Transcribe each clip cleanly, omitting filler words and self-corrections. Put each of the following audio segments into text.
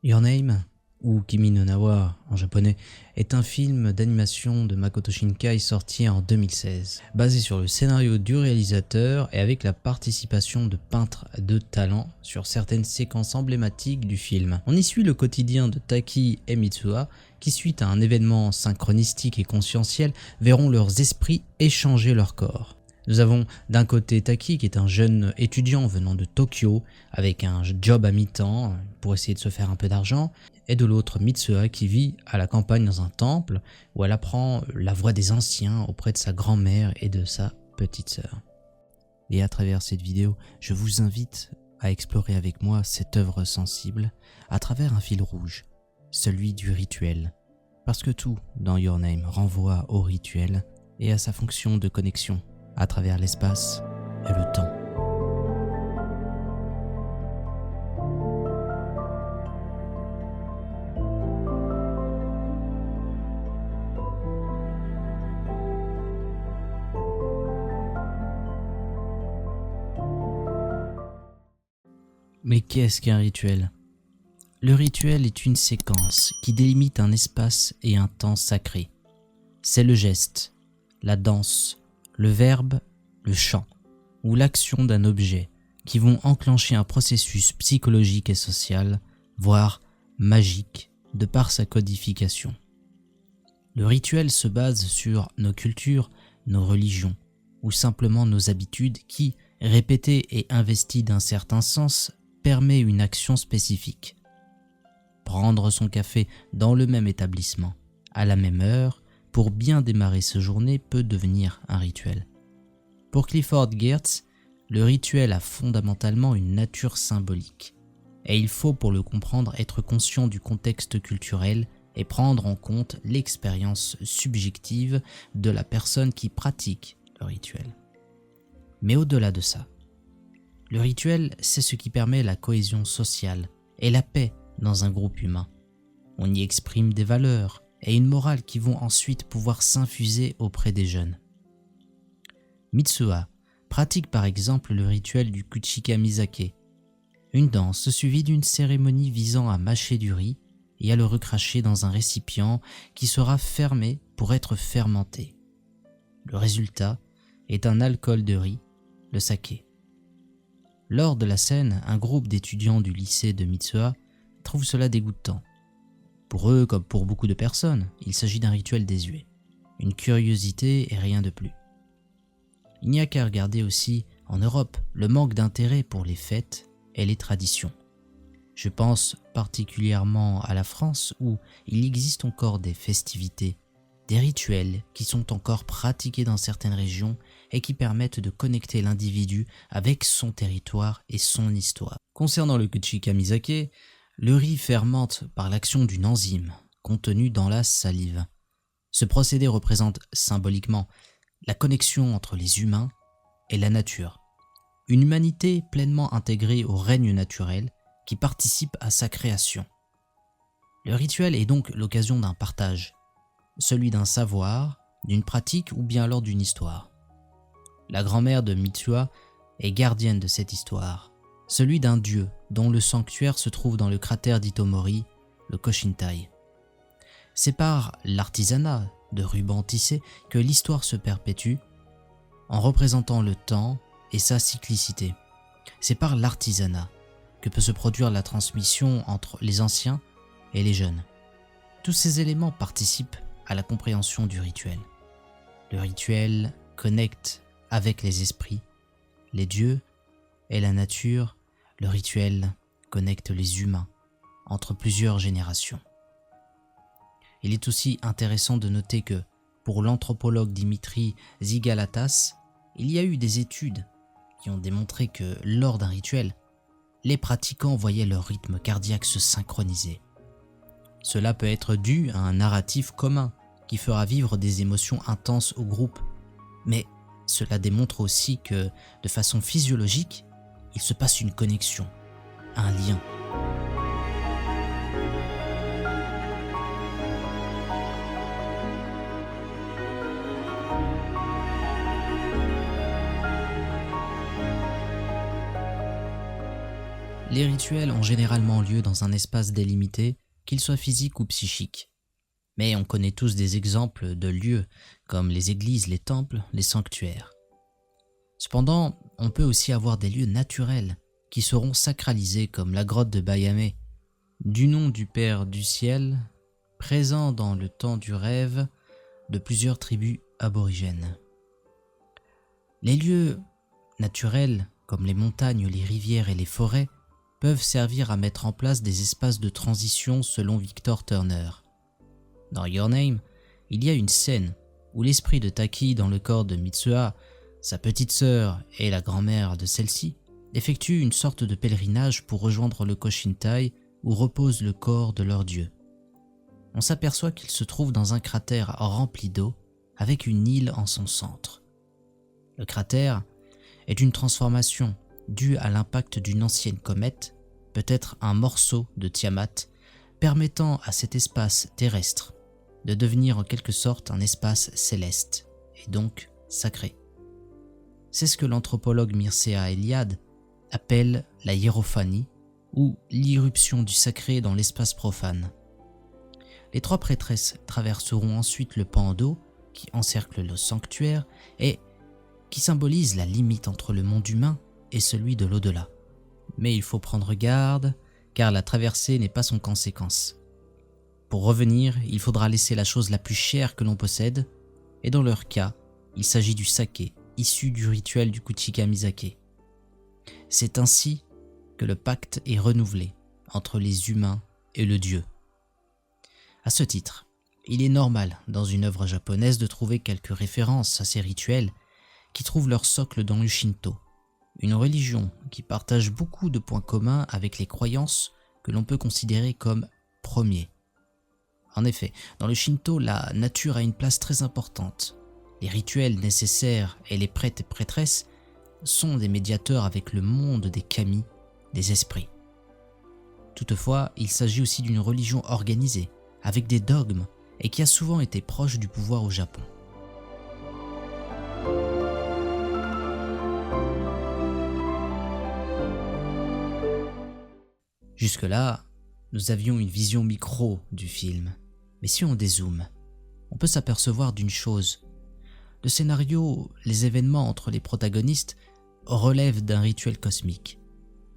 Your Name, ou Kimi no Na wa en japonais, est un film d'animation de Makoto Shinkai sorti en 2016, basé sur le scénario du réalisateur et avec la participation de peintres de talent sur certaines séquences emblématiques du film. On y suit le quotidien de Taki et Mitsuha qui, suite à un événement synchronistique et conscientiel, verront leurs esprits échanger leur corps. Nous avons d'un côté Taki qui est un jeune étudiant venant de Tokyo avec un job à mi-temps pour essayer de se faire un peu d'argent, et de l'autre Mitsuha qui vit à la campagne dans un temple où elle apprend la voix des anciens auprès de sa grand-mère et de sa petite sœur. Et à travers cette vidéo, je vous invite à explorer avec moi cette œuvre sensible à travers un fil rouge, celui du rituel. Parce que tout dans Your Name renvoie au rituel et à sa fonction de connexion à travers l'espace et le temps. Mais qu'est-ce qu'un rituel ? Le rituel est une séquence qui délimite un espace et un temps sacré. C'est le geste, la danse, le verbe, le chant ou l'action d'un objet qui vont enclencher un processus psychologique et social, voire magique, de par sa codification. Le rituel se base sur nos cultures, nos religions ou simplement nos habitudes qui, répétées et investies d'un certain sens, permet une action spécifique. Prendre son café dans le même établissement, à la même heure, pour bien démarrer sa journée peut devenir un rituel. Pour Clifford Geertz, le rituel a fondamentalement une nature symbolique. Et il faut pour le comprendre être conscient du contexte culturel et prendre en compte l'expérience subjective de la personne qui pratique le rituel. Mais au-delà de ça, le rituel, c'est ce qui permet la cohésion sociale et la paix dans un groupe humain. On y exprime des valeurs et une morale qui vont ensuite pouvoir s'infuser auprès des jeunes. Mitsuha pratique par exemple le rituel du Kuchika Mizake, une danse suivie d'une cérémonie visant à mâcher du riz et à le recracher dans un récipient qui sera fermé pour être fermenté. Le résultat est un alcool de riz, le saké. Lors de la scène, un groupe d'étudiants du lycée de Mitsuha trouve cela dégoûtant. Pour eux, comme pour beaucoup de personnes, il s'agit d'un rituel désuet, une curiosité et rien de plus. Il n'y a qu'à regarder aussi, en Europe, le manque d'intérêt pour les fêtes et les traditions. Je pense particulièrement à la France où il existe encore des festivités, des rituels qui sont encore pratiqués dans certaines régions et qui permettent de connecter l'individu avec son territoire et son histoire. Concernant le Kuchika Mizake, le riz fermente par l'action d'une enzyme contenue dans la salive. Ce procédé représente symboliquement la connexion entre les humains et la nature. Une humanité pleinement intégrée au règne naturel qui participe à sa création. Le rituel est donc l'occasion d'un partage, celui d'un savoir, d'une pratique ou bien alors d'une histoire. La grand-mère de Mitsuha est gardienne de cette histoire, celui d'un dieu dont le sanctuaire se trouve dans le cratère d'Itomori, le Koshintai. C'est par l'artisanat de rubans tissés que l'histoire se perpétue en représentant le temps et sa cyclicité. C'est par l'artisanat que peut se produire la transmission entre les anciens et les jeunes. Tous ces éléments participent à la compréhension du rituel. Le rituel connecte avec les esprits, les dieux et la nature. Le rituel connecte les humains entre plusieurs générations. Il est aussi intéressant de noter que, pour l'anthropologue Dimitri Zigalatas, il y a eu des études qui ont démontré que, lors d'un rituel, les pratiquants voyaient leur rythme cardiaque se synchroniser. Cela peut être dû à un narratif commun qui fera vivre des émotions intenses au groupe, mais cela démontre aussi que, de façon physiologique, il se passe une connexion, un lien. Les rituels ont généralement lieu dans un espace délimité, qu'il soit physique ou psychique. Mais on connaît tous des exemples de lieux, comme les églises, les temples, les sanctuaires. Cependant, on peut aussi avoir des lieux naturels, qui seront sacralisés comme la grotte de Bayamé, du nom du Père du ciel, présent dans le temps du rêve de plusieurs tribus aborigènes. Les lieux naturels, comme les montagnes, les rivières et les forêts, peuvent servir à mettre en place des espaces de transition selon Victor Turner. Dans Your Name, il y a une scène où l'esprit de Taki dans le corps de Mitsuha, sa petite sœur et la grand-mère de celle-ci, effectuent une sorte de pèlerinage pour rejoindre le Koshintai où repose le corps de leur dieu. On s'aperçoit qu'il se trouve dans un cratère rempli d'eau avec une île en son centre. Le cratère est une transformation due à l'impact d'une ancienne comète, peut-être un morceau de Tiamat, permettant à cet espace terrestre de devenir en quelque sorte un espace céleste, et donc sacré. C'est ce que l'anthropologue Mircea Eliade appelle la hiérophanie, ou l'irruption du sacré dans l'espace profane. Les trois prêtresses traverseront ensuite le pan d'eau qui encercle le sanctuaire et qui symbolise la limite entre le monde humain et celui de l'au-delà. Mais il faut prendre garde, car la traversée n'est pas sans conséquence. Pour revenir, il faudra laisser la chose la plus chère que l'on possède, et dans leur cas, il s'agit du saké, issu du rituel du Kuchika-Misake. C'est ainsi que le pacte est renouvelé entre les humains et le dieu. À ce titre, il est normal dans une œuvre japonaise de trouver quelques références à ces rituels qui trouvent leur socle dans le Shinto, une religion qui partage beaucoup de points communs avec les croyances que l'on peut considérer comme premiers. En effet, dans le Shinto, la nature a une place très importante. Les rituels nécessaires et les prêtres et prêtresses sont des médiateurs avec le monde des kami, des esprits. Toutefois, il s'agit aussi d'une religion organisée, avec des dogmes, et qui a souvent été proche du pouvoir au Japon. Jusque-là, nous avions une vision micro du film, mais si on dézoome, on peut s'apercevoir d'une chose. Le scénario, les événements entre les protagonistes relèvent d'un rituel cosmique.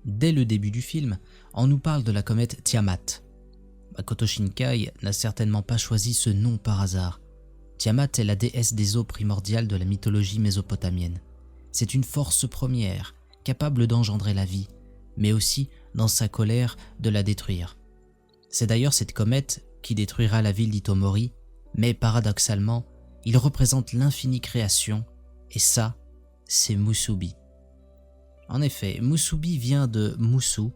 Dès le début du film, on nous parle de la comète Tiamat. Makoto Shinkai n'a certainement pas choisi ce nom par hasard. Tiamat est la déesse des eaux primordiales de la mythologie mésopotamienne. C'est une force première, capable d'engendrer la vie, mais aussi, dans sa colère, de la détruire. C'est d'ailleurs cette comète qui détruira la ville d'Itomori, mais paradoxalement, il représente l'infinie création, et ça, c'est Musubi. En effet, Musubi vient de Musu,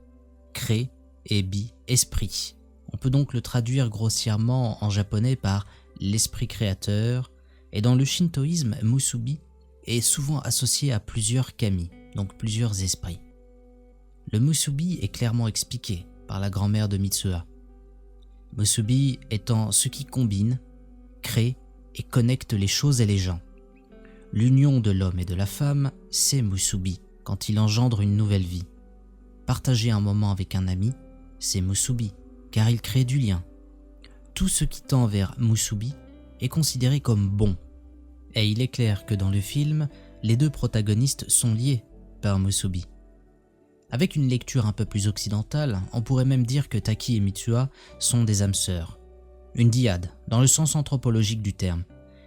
cré, et bi, esprit. On peut donc le traduire grossièrement en japonais par l'esprit créateur, et dans le shintoïsme, Musubi est souvent associé à plusieurs kami, donc plusieurs esprits. Le Musubi est clairement expliqué par la grand-mère de Mitsuha. Musubi étant ce qui combine, crée et connecte les choses et les gens. L'union de l'homme et de la femme, c'est Musubi, quand il engendre une nouvelle vie. Partager un moment avec un ami, c'est Musubi, car il crée du lien. Tout ce qui tend vers Musubi est considéré comme bon. Et il est clair que dans le film, les deux protagonistes sont liés par Musubi. Avec une lecture un peu plus occidentale, on pourrait même dire que Taki et Mitsuha sont des âmes sœurs. Une dyade, dans le sens anthropologique du terme.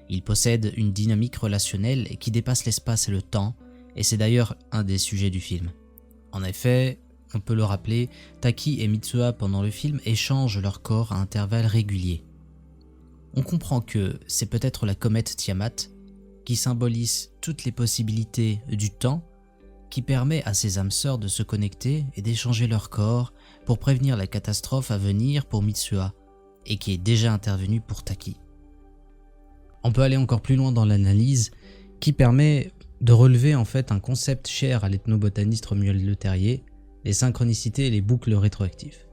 Ils possèdent une dynamique relationnelle qui dépasse l'espace et le temps, et c'est d'ailleurs un des sujets du film. En effet, on peut le rappeler, Taki et Mitsuha pendant le film échangent leur corps à intervalles réguliers. On comprend que c'est peut-être la comète Tiamat qui symbolise toutes les possibilités du temps, qui permet à ces âmes sœurs de se connecter et d'échanger leur corps pour prévenir la catastrophe à venir pour Mitsuha, et qui est déjà intervenue pour Taki. On peut aller encore plus loin dans l'analyse, qui permet de relever en fait un concept cher à l'ethnobotaniste Romuald Le Terrier, les synchronicités et les boucles rétroactives.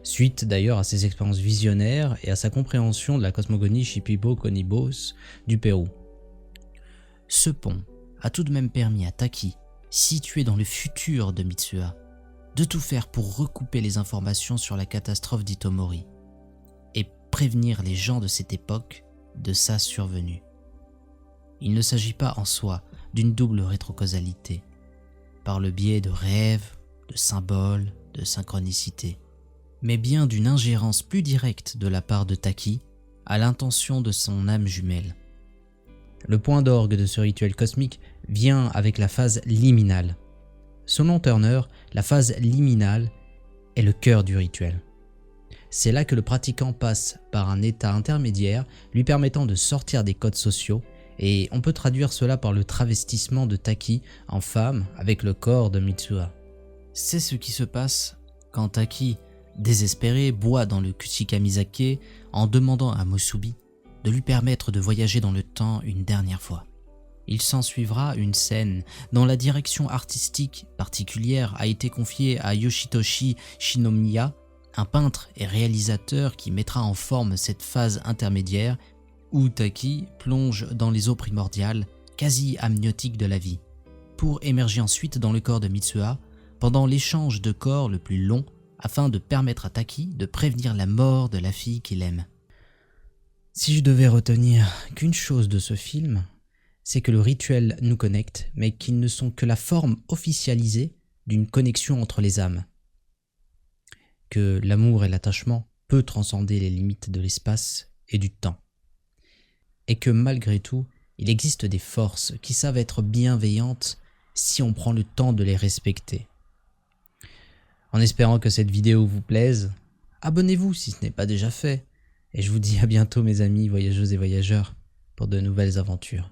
Suite d'ailleurs à ses expériences visionnaires et à sa compréhension de la cosmogonie Shipibo-Conibos du Pérou. Ce pont a tout de même permis à Taki, situé dans le futur de Mitsuha, de tout faire pour recouper les informations sur la catastrophe d'Itomori et prévenir les gens de cette époque de sa survenue. Il ne s'agit pas en soi d'une double rétrocausalité, par le biais de rêves, de symboles, de synchronicité, mais bien d'une ingérence plus directe de la part de Taki à l'intention de son âme jumelle. Le point d'orgue de ce rituel cosmique vient avec la phase liminale. Selon Turner, la phase liminale est le cœur du rituel. C'est là que le pratiquant passe par un état intermédiaire lui permettant de sortir des codes sociaux, et on peut traduire cela par le travestissement de Taki en femme avec le corps de Mitsuha. C'est ce qui se passe quand Taki, désespéré, boit dans le Kuchikamizake en demandant à Musubi de lui permettre de voyager dans le temps une dernière fois. Il s'ensuivra une scène dont la direction artistique particulière a été confiée à Yoshitoshi Shinomiya, un peintre et réalisateur qui mettra en forme cette phase intermédiaire où Taki plonge dans les eaux primordiales, quasi amniotiques de la vie, pour émerger ensuite dans le corps de Mitsuha pendant l'échange de corps le plus long afin de permettre à Taki de prévenir la mort de la fille qu'il aime. Si je devais retenir qu'une chose de ce film, c'est que le rituel nous connecte, mais qu'ils ne sont que la forme officialisée d'une connexion entre les âmes. Que l'amour et l'attachement peut transcender les limites de l'espace et du temps. Et que malgré tout, il existe des forces qui savent être bienveillantes si on prend le temps de les respecter. En espérant que cette vidéo vous plaise, abonnez-vous si ce n'est pas déjà fait, et je vous dis à bientôt mes amis voyageuses et voyageurs pour de nouvelles aventures.